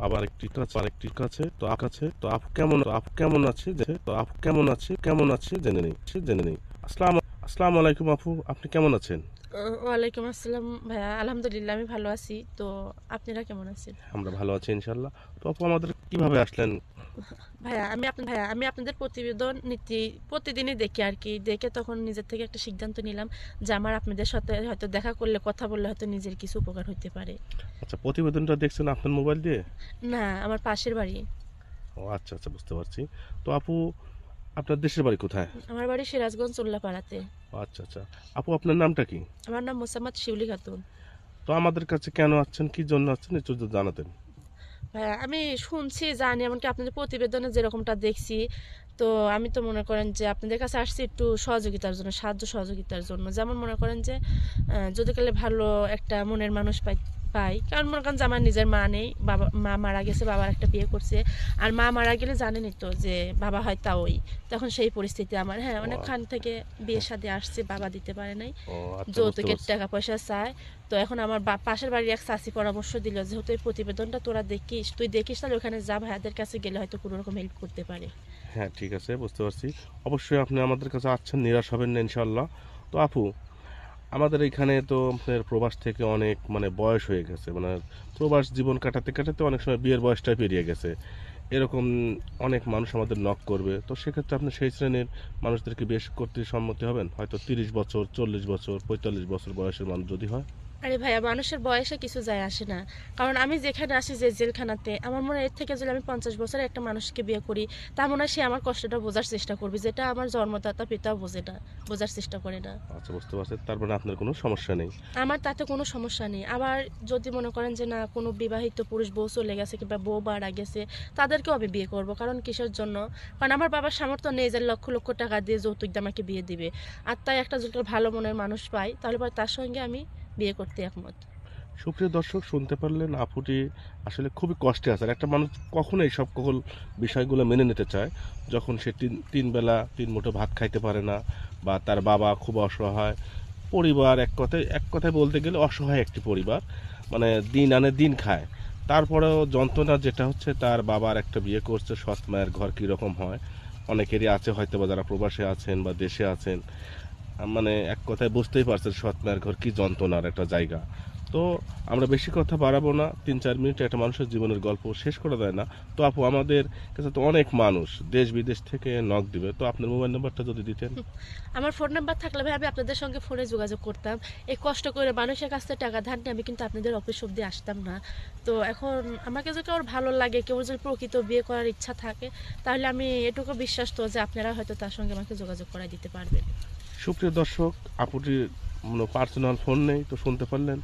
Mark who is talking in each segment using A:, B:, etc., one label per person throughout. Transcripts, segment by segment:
A: আবার একটি কাছে তো আপু কেমন আছে জেনে নেই। আসসালামু আলাইকুম আপু, আপনি কেমন আছেন?
B: ওয়ালাইকুম আসসালাম ভাইয়া, আলহামদুলিল্লাহ আমি ভালো আছি। তো আপনারা কেমন আছেন?
A: আমরা ভালো আছি ইনশাল্লাহ। তো আপু আমাদের কিভাবে আসলেন?
B: ভাইয়া আমি আপনাদের প্রতিবেদন প্রতিদিনই দেখি আর কি, দেখে তখন নিজের থেকে একটা সিদ্ধান্ত নিলাম যে আমার আপনাদের সাথে হয়তো দেখা করলে কথা বললে হয়তো নিজের কিছু উপকার হতে পারে।
A: আচ্ছা, প্রতিবেদনটা দেখছেন আপনার মোবাইল দিয়ে?
B: না, আমার পাশের বাড়ি।
A: ও আচ্ছা আচ্ছা, বুঝতে পারছি। তো আপু, আপনার দেশের বাড়ি কোথায়?
B: আমার বাড়ি সিরাজগঞ্জ উল্লাপাড়াতে।
A: ও আচ্ছা আচ্ছা। আপু, আপনার নামটা কি?
B: আমার নাম মোসাম্মদ শিউলি খাতুন।
A: তো আমাদের কাছে কেন আসছেন, কি জন্য আসছেন, একটু যদি জানাতেন।
B: ভাইয়া আমি শুনছি, জানি, এমনকি আপনাদের প্রতিবেদনে যেরকমটা দেখছি, তো আমি তো মনে করেন যে আপনাদের কাছে আসছি একটু সহযোগিতার জন্য, সাহায্য সহযোগিতার জন্য। যেমন মনে করেন যে যদি কালে ভালো একটা মনের মানুষ পাই, কারণ মনে করেন যে আমার নিজের মা নেই, মা মারা গেছে, বাবার একটা বিয়ে করছে। আর মা মারা গেলে জানেনই তো যে বাবা হয় তা ওই, তখন সেই পরিস্থিতি আমার, হ্যাঁ,
A: ও
B: অনেকখান থেকে বিয়ে শাদী আসছে, বাবা দিতে পারে নাই,
A: ও আচ্ছা, বুঝতে
B: যৌতুকের
A: পারছি।
B: টাকা পয়সা চায়। তো এখন আমার পাশের বাড়ির এক চাচি পরামর্শ দিল, যেহেতু এই প্রতিবেদনটা তুই দেখিস, তাহলে ওখানে যা, ভাইয়াদের কাছে গেলে হয়তো কোনো রকম হেল্প করতে পারে।
A: হ্যাঁ, ঠিক আছে, বুঝতে পারছি। অবশ্যই আপনি আমাদের কাছে আসছেন, নিরাশ হবেন না ইনশাল্লাহ। তো আপু, আমাদের এখানে তো আপনার প্রবাস থেকে অনেক বয়স হয়ে গেছে, প্রবাস জীবন কাটাতে কাটাতে অনেক সময় বিয়ের বয়সটা পেরিয়ে গেছে। এরকম অনেক মানুষ আমাদের নক করবে, তো সেক্ষেত্রে আপনি সেই শ্রেণীর মানুষদেরকে বিয়ে করতে সম্মতি হবেন? হয়তো 30 বছর, 40 বছর, 45 বছর বয়সের মানুষ যদি হয়।
B: আরে ভাইয়া, মানুষের বয়সে কিছু যায় আসে না। কারণ আমি যেখানে আসি, যে জেলখানাতে, আমার মনে হয় এর থেকে যদি আমি 50 বছরের একটা মানুষকে বিয়ে করি, তা মনে হয় সে আমার কষ্টটা বোঝার চেষ্টা করবে, যেটা আমার জন্মদাতা পিতাও বোঝে না, বোঝার চেষ্টা করে না।
A: আচ্ছা, বুঝতে পারছি, তার মানে আপনার কোনো সমস্যা নেই।
B: আমার তাতে কোনো সমস্যা নেই। আবার যদি মনে করেন যে না, কোনো বিবাহিত পুরুষ বউ চলে গেছে কিংবা বউ মারা গেছে, তাদেরকেও আমি বিয়ে করব। কারণ কিসের জন্য? কারণ আমার বাবার সামর্থ্য নেই যে লক্ষ লক্ষ টাকা দিয়ে যৌতুক দিয়ে আমাকে বিয়ে দিবে। আর তাই একটা যদি ভালো মনের মানুষ পাই, তাহলে পরে তার সঙ্গে আমি বিয়ে করতে একমত।
A: সুপ্রিয় দর্শক, শুনতে পারলেন, আপুটি আসলে খুবই কষ্টে আছে। আর একটা মানুষ কখনো এই সকল বিষয়গুলো মেনে নিতে চায় যখন সে তিন বেলা তিন মুঠো ভাত খাইতে পারে না, বা তার বাবা খুব অসহায় পরিবার, এক কথায় বলতে গেলে অসহায় একটি পরিবার, দিন আনে দিন খায়। তারপরেও যন্ত্রণা যেটা হচ্ছে, তার বাবার একটা বিয়ে করছে, সৎ মায়ের ঘর কীরকম হয় অনেকেরই আছে, হয়তো বা যারা প্রবাসে আছেন বা দেশে আছেন, এক কথায় বুঝতেই পারছেন সৎ মায়ের ঘর কি যন্ত্রণার একটা জায়গা। তো আমরা বেশি কথা বাড়াবো না, 3-4 মিনিটে একটা মানুষের জীবনের গল্প শেষ করা যায় না। তো আপু, আমাদের কাছে তো অনেক মানুষ দেশ বিদেশ থেকে নক দিবে, তো আপনার মোবাইল নাম্বারটা যদি দিতেন।
B: আমার ফোন নাম্বার থাকলে ভাই আমি আপনাদের সঙ্গে ফোনে যোগাযোগ করতাম। এই কষ্ট করে মানুষের কাছ থেকে টাকা ধার নিয়ে আমি কিন্তু আপনাদের অফিস অব্দি আসতাম না। তো এখন আমাকে যদি কারোর ভালো লাগে, কেউ যদি প্রকৃত বিয়ে করার ইচ্ছা থাকে, তাহলে আমি এটুকু বিশ্বাস তো যে আপনারা হয়তো তার সঙ্গে আমাকে যোগাযোগ করাই দিতে পারবেন।
A: সুপ্রিয় দর্শক, আপুটির পার্সোনাল ফোন নেই, তো শুনতে পারলেন,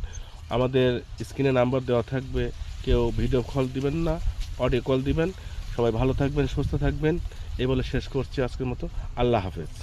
A: আমাদের স্ক্রিনে নাম্বার দেওয়া থাকবে। কেউ ভিডিও কল দিবেন না, অডিও কল দিবেন। সবাই ভালো থাকবেন, সুস্থ থাকবেন, এই বলে শেষ করছি আজকের মতো। আল্লাহ হাফেজ।